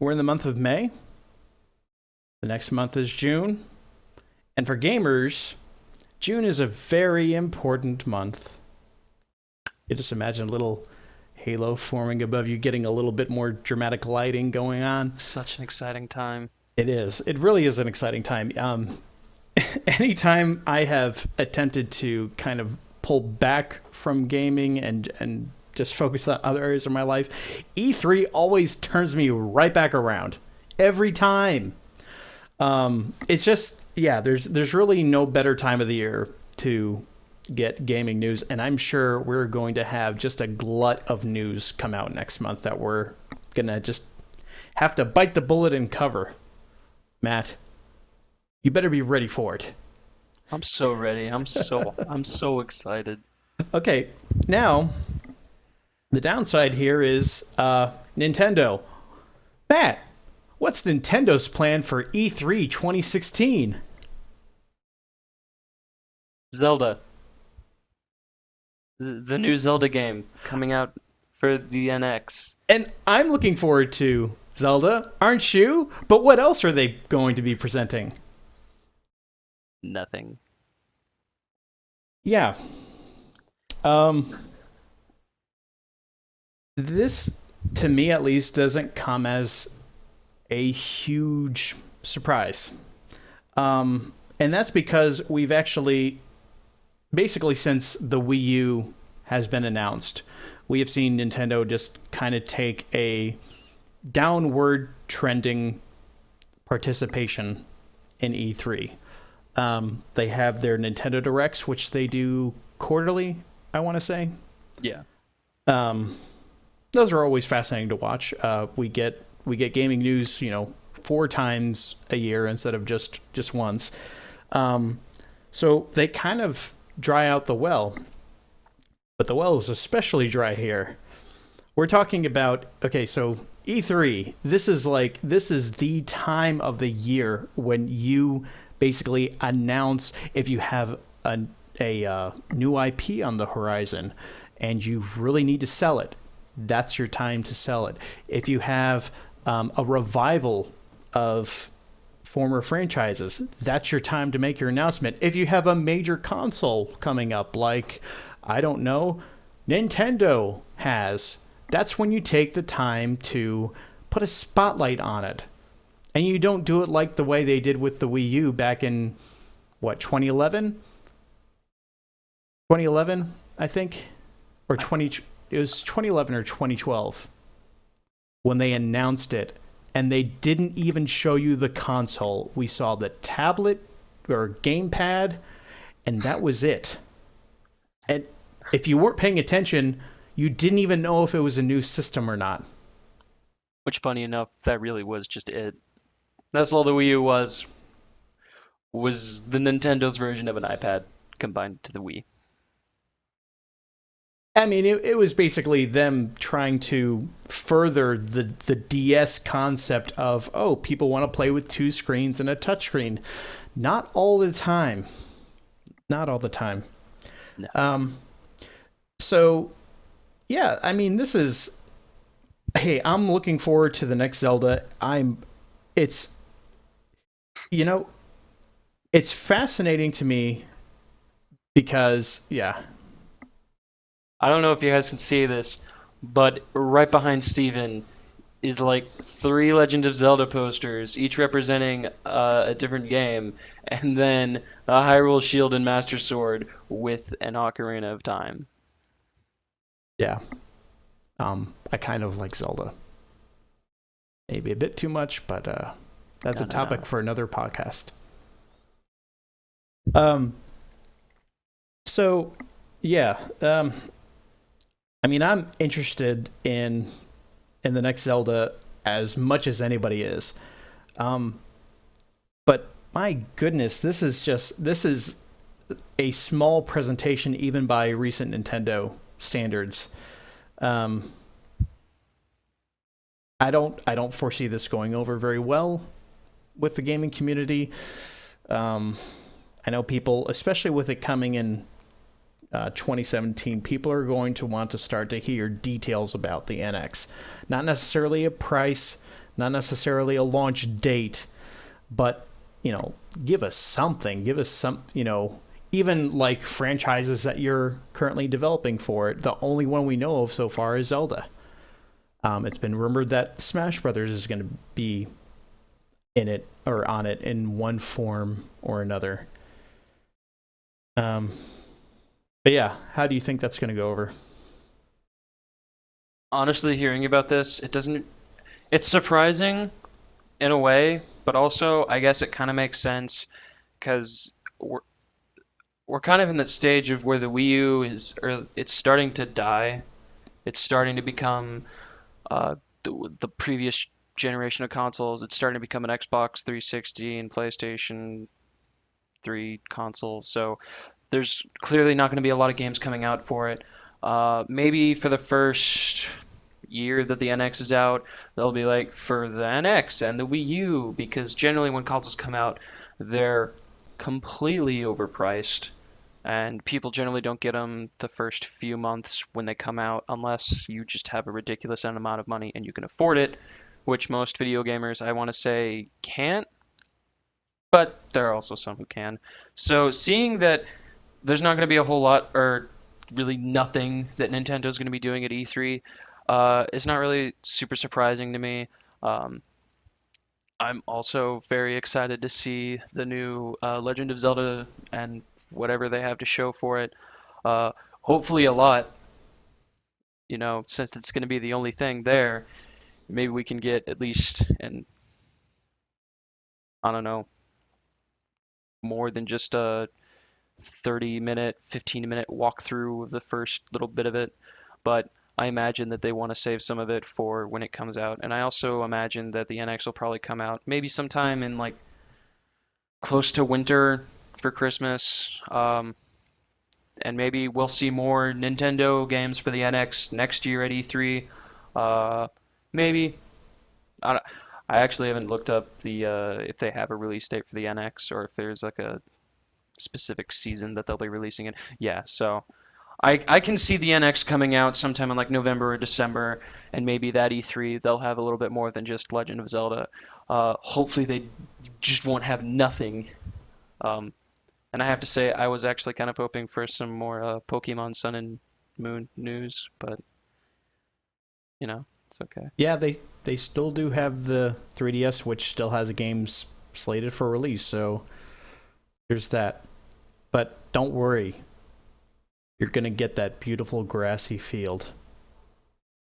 We're in the month of May. The next month is June. And for gamers, June is a very important month. You just imagine a little halo forming above you, getting a little bit more dramatic lighting going on. Such an exciting time. It is. It really is an exciting time. Anytime I have attempted to kind of pull back from gaming and just focus on other areas of my life, E3 always turns me right back around every time. It's just yeah, there's really no better time of the year to get gaming news, and I'm sure we're going to have just a glut of news come out next month that we're gonna just have to bite the bullet and cover. Matt, you better be ready for it. I'm so ready. I'm so excited. Okay, now the downside here is Nintendo. Matt, what's Nintendo's plan for E3 2016? Zelda, the new Zelda game coming out for the NX. And I'm looking forward to Zelda, aren't you? But what else are they going to be presenting? Nothing. Yeah. Um, this, to me at least, doesn't come as a huge surprise. And that's because we've actually, basically since the Wii U has been announced, we have seen Nintendo just kind of take a downward trending participation in E3. They have their Nintendo Directs, which they do quarterly, I want to say. Yeah. Um, those are always fascinating to watch. We get gaming news, 4 times a year instead of just once. Um, so they kind of dry out the well, but the well is especially dry here. We're talking about okay, so E3. This is the time of the year when you basically announce if you have a new IP on the horizon and you really need to sell it. That's your time to sell it. If you have a revival of former franchises, that's your time to make your announcement. If you have a major console coming up, like, I don't know, Nintendo has, that's when you take the time to put a spotlight on it. And you don't do it like the way they did with the Wii U back in, what, 2011? 2011, I think? Or 20, it was 2011 or 2012 when they announced it, and they didn't even show you the console. We saw the tablet or gamepad, and that was it. And if you weren't paying attention, you didn't even know if it was a new system or not. Which, funny enough, that really was just it. That's all the Wii U was the Nintendo's version of an iPad combined to the Wii. I mean, it was basically them trying to further the DS concept of, oh, people want to play with 2 screens and a touchscreen. Not all the time. Not all the time. No. So, yeah, I mean, this is. Hey, I'm looking forward to the next Zelda. It's, you know, it's fascinating to me because, yeah, I don't know if you guys can see this, but right behind Steven is like 3 Legend of Zelda posters, each representing a different game, and then a Hyrule Shield and Master Sword with an Ocarina of Time. yeah. I kind of like Zelda. Maybe a bit too much, but that's No, a no, topic no. for another podcast. Um, so yeah, I mean, I'm interested in the next Zelda as much as anybody is. Um, but my goodness, this is a small presentation even by recent Nintendo standards. Um, I don't foresee this going over very well with the gaming community. Um, I know people, especially with it coming in 2017, people are going to want to start to hear details about the NX. Not necessarily a price, not necessarily a launch date, but, give us something. Give us some, even like franchises that you're currently developing for it. The only one we know of so far is Zelda. It's been rumored that Smash Brothers is going to be in it or on it in one form or another. Um, but yeah, how do you think that's going to go over? Honestly, hearing about this, it doesn't. It's surprising in a way, but also I guess it kind of makes sense because we're we're kind of in that stage of where the Wii U is, or it's starting to die. It's starting to become the previous generation of consoles. It's starting to become an Xbox 360 and PlayStation 3 console. So there's clearly not going to be a lot of games coming out for it. Maybe for the first year that the NX is out, they'll be like for the NX and the Wii U, because generally when consoles come out, they're completely overpriced, and people generally don't get them the first few months when they come out unless you just have a ridiculous amount of money and you can afford it, which most video gamers, I want to say, can't, but there are also some who can. So seeing that there's not going to be a whole lot, or really nothing, that Nintendo's going to be doing at E3 is not really super surprising to me. Um, I'm also very excited to see the new Legend of Zelda and whatever they have to show for it. Hopefully a lot, since it's going to be the only thing there. Maybe we can get at least I don't know, more than just a 30-minute, 15-minute walkthrough of the first little bit of it. But I imagine that they want to save some of it for when it comes out. And I also imagine that the NX will probably come out maybe sometime in like close to winter for Christmas. And maybe we'll see more Nintendo games for the NX next year at E3. Uh, maybe. I, I actually haven't looked up the if they have a release date for the NX, or if there's like a specific season that they'll be releasing it. Yeah, so I can see the NX coming out sometime in like November or December, and maybe that E3 they'll have a little bit more than just Legend of Zelda. Hopefully they just won't have nothing. Um, and I have to say I was actually kind of hoping for some more Pokemon Sun and Moon news, but it's okay. Yeah, they still do have the 3DS, which still has games slated for release. So there's that. But don't worry, you're gonna get that beautiful grassy field.